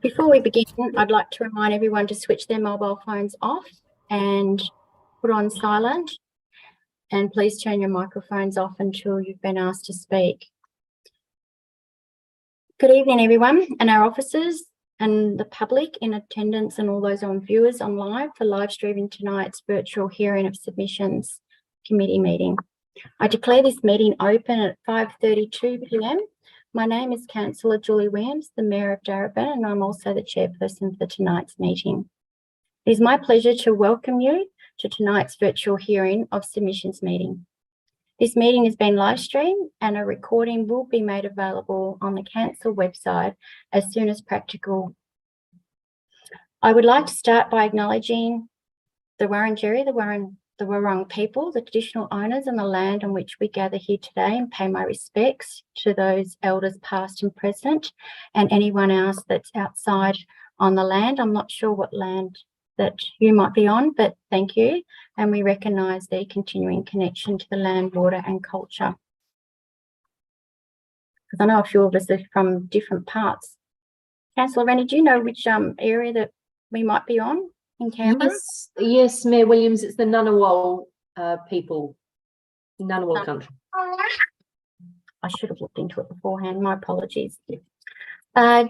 Before we begin, I'd like to remind everyone to switch their mobile phones off and put on silent. And please turn your microphones off until you've been asked to speak. Good evening, everyone, and our officers and the public in attendance and all those viewers online for live streaming tonight's virtual hearing of submissions committee meeting. I declare this meeting open at 5:32 p.m. My name is Councillor Julie Williams, the Mayor of Darebin, and I'm also the chairperson for tonight's meeting. It is my pleasure to welcome you to tonight's virtual hearing of submissions meeting. This meeting has been live streamed and a recording will be made available on the council website as soon as practical. I would like to start by acknowledging the Wurundjeri, the Wurrung people, the traditional owners on the land on which we gather here today, and pay my respects to those elders past and present and anyone else that's outside on the land. I'm not sure what land that you might be on, but thank you. And we recognise their continuing connection to the land, water and culture. Because I know a few of us are from different parts. Councillor Rennie, do you know which area that we might be on in Canberra? Yes, Mayor Williams, it's the Ngunnawal people, Ngunnawal country. I should have looked into it beforehand, my apologies.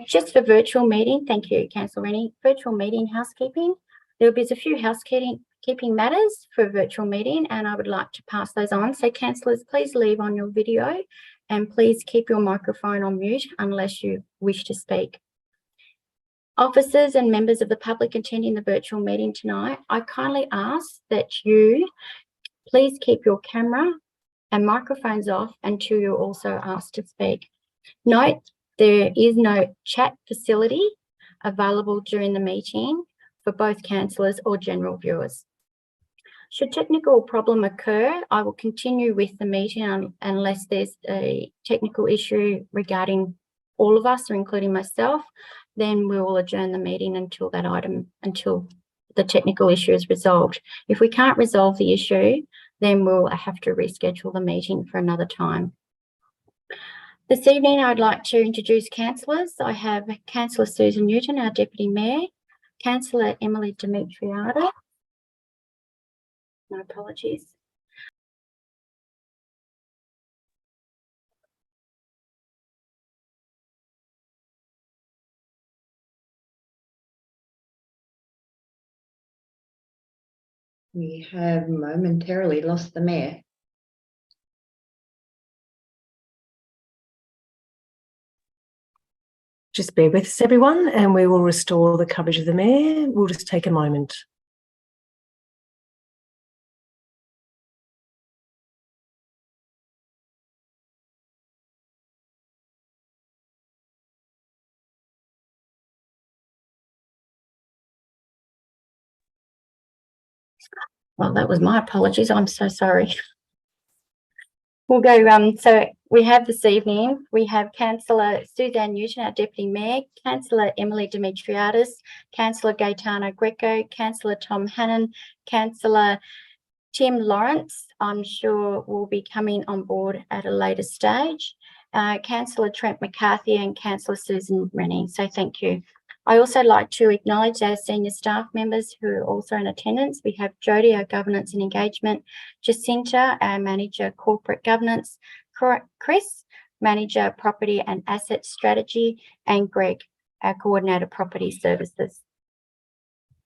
Just for virtual meeting, thank you, Councillor Rennie. Virtual meeting housekeeping. There will be a few housekeeping matters for a virtual meeting, and I would like to pass those on. So, councillors, please leave on your video and please keep your microphone on mute unless you wish to speak. Officers and members of the public attending the virtual meeting tonight, I kindly ask that you please keep your camera and microphones off until you're also asked to speak. Note, there is no chat facility available during the meeting for both councillors or general viewers. Should technical problem occur, I will continue with the meeting unless there's a technical issue regarding all of us, or including myself. Then we will adjourn the meeting until the technical issue is resolved. If we can't resolve the issue, then we'll have to reschedule the meeting for another time. This evening, I'd like to introduce councillors. I have Councillor Susan Newton, our Deputy Mayor, Councillor Emily Dimitriadis. My apologies. We have momentarily lost the mayor. Just bear with us, everyone, and we will restore the coverage of the mayor. We'll just take a moment. Well, that was my apologies. I'm so sorry. We'll go, so we have this evening, we have Councillor Suzanne Newton, our Deputy Mayor, Councillor Emily Dimitriadis, Councillor Gaetano Greco, Councillor Tom Hannon, Councillor Tim Lawrence, I'm sure will be coming on board at a later stage, Councillor Trent McCarthy and Councillor Susan Rennie, so thank you. I also like to acknowledge our senior staff members who are also in attendance. We have Jody, our Governance and Engagement, Jacinta, our Manager Corporate Governance, Chris, Manager Property and Asset Strategy, and Greg, our Coordinator Property Services.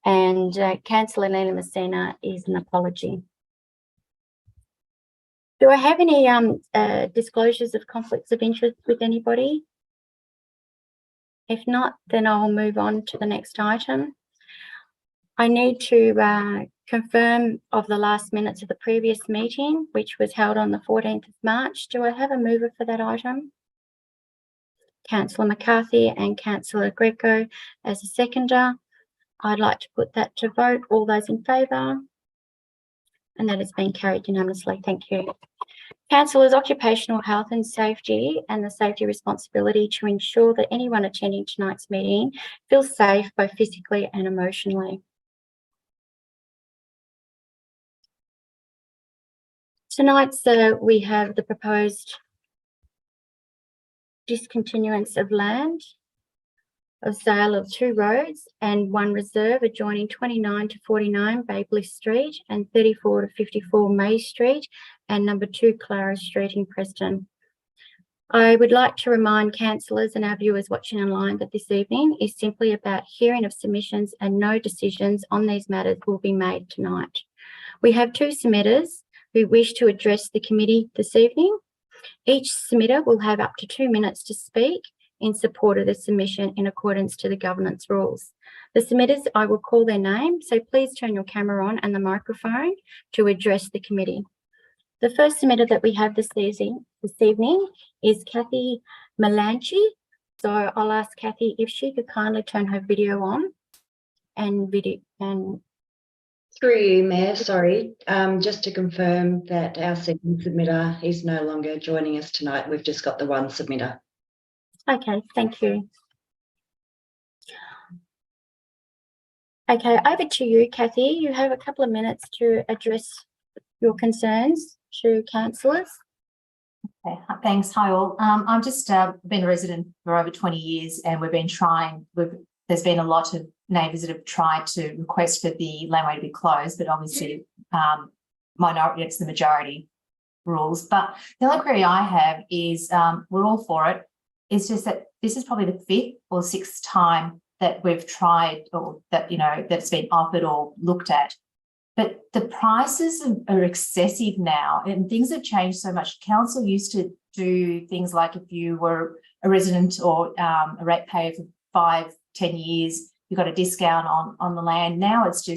And Councillor Lena Messina is an apology. Do I have any disclosures of conflicts of interest with anybody? If not, then I will move on to the next item. I need to confirm of the last minutes of the previous meeting, which was held on the 14th of March. Do I have a mover for that item? Councillor McCarthy and Councillor Greco as a seconder. I'd like to put that to vote. All those in favour? And that has been carried unanimously. Thank you. Councillors' occupational health and safety and the safety responsibility to ensure that anyone attending tonight's meeting feels safe both physically and emotionally. Tonight's we have the proposed discontinuance of land of sale of 2 roads and 1 reserve adjoining 29 to 49 Babley Street and 34 to 54 May Street and number 2 Clara Street in Preston. I would like to remind councillors and our viewers watching online that this evening is simply about hearing of submissions and no decisions on these matters will be made tonight. We have 2 submitters who wish to address the committee this evening. Each submitter will have up to 2 minutes to speak in support of the submission in accordance to the governance rules. The submitters, I will call their name, so please turn your camera on and the microphone to address the committee. The first submitter that we have this evening is Kathy Malanchi. So I'll ask Kathy if she could kindly turn her video on and Through you, Mayor, sorry, just to confirm that our second submitter is no longer joining us tonight. We've just got the 1 submitter. Okay, thank you. Okay, over to you, Kathy. You have a couple of minutes to address your concerns to councillors. Okay, thanks. Hi all. I've just been a resident for over 20 years and we've been trying, there's been a lot of neighbours that have tried to request for the laneway to be closed, but obviously minority against the majority rules. But the only query I have is we're all for it. It's just that this is probably the 5th or 6th time that we've tried or that, you know, that's been offered or looked at. But the prices are excessive now and things have changed so much. Council used to do things like if you were a resident or a ratepayer for 5-10 years, you got a discount on the land. Now it's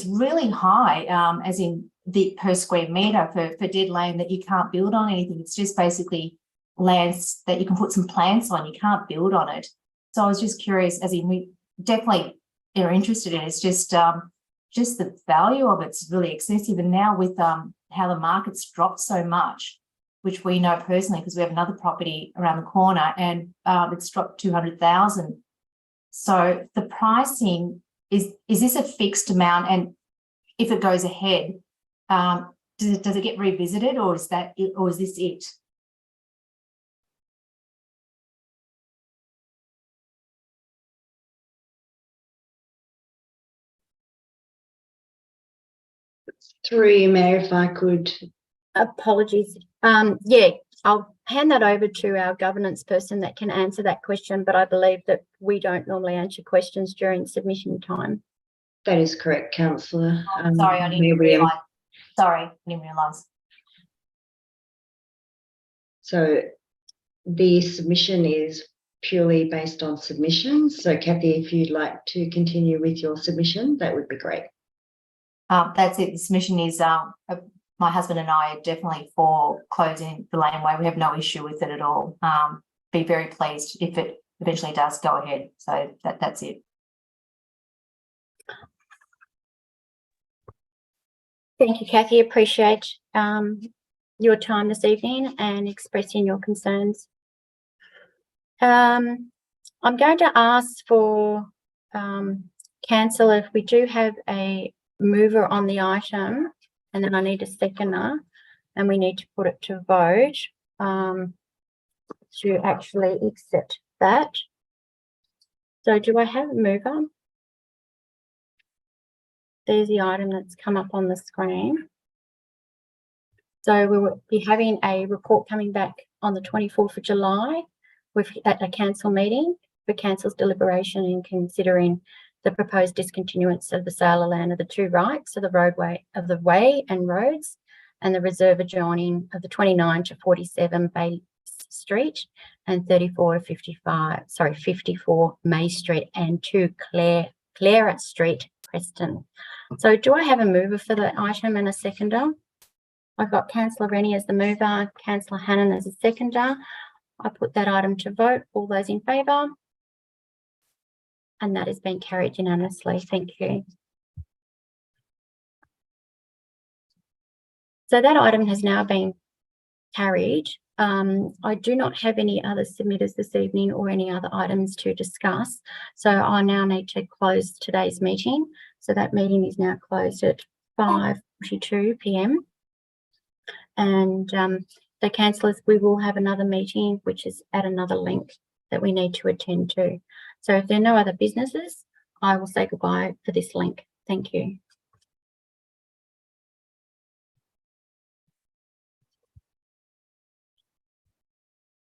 really high, as in the per square metre for dead land that you can't build on anything. It's just basically lands that you can put some plants on, you can't build on it. So I was just curious, as in we definitely are interested in it. It's just the value of it's really excessive. And now with how the market's dropped so much, which we know personally because we have another property around the corner and it's dropped 200,000. So the pricing, is this a fixed amount? And if it goes ahead, does it get revisited or is this it? Through you, Mayor, if I could. Apologies. Yeah, I'll hand that over to our governance person that can answer that question, but I believe that we don't normally answer questions during submission time. That is correct, councillor. Sorry, I didn't realise. Sorry, I didn't realise. So the submission is purely based on submissions. So Kathy, if you'd like to continue with your submission, that would be great. That's it. The submission is my husband and I are definitely for closing the laneway. We have no issue with it at all. Be very pleased if it eventually does go ahead. So that's it. Thank you, Kathy. Appreciate your time this evening and expressing your concerns. I'm going to ask for council if we do have a mover on the item, and then I need a seconder, and we need to put it to vote to actually accept that. So do I have a mover? There's the item that's come up on the screen. So we will be having a report coming back on the 24th of July at a council meeting for council's deliberation in considering the proposed discontinuance of the sale of land of the 2 rights of the roadway of the way and roads and the reserve adjoining of the 29 to 47 Bay Street and 34 to 54 May Street and 2 Clara Street, Preston. So do I have a mover for the item and a seconder? I've got Councillor Rennie as the mover, Councillor Hannan as a seconder. I put that item to vote. All those in favour? And that has been carried unanimously. Thank you. So that item has now been carried. I do not have any other submitters this evening or any other items to discuss. So I now need to close today's meeting. So that meeting is now closed at 5:42 p.m. And so councillors, we will have another meeting, which is at another link that we need to attend to. So if there are no other businesses, I will say goodbye for this link. Thank you.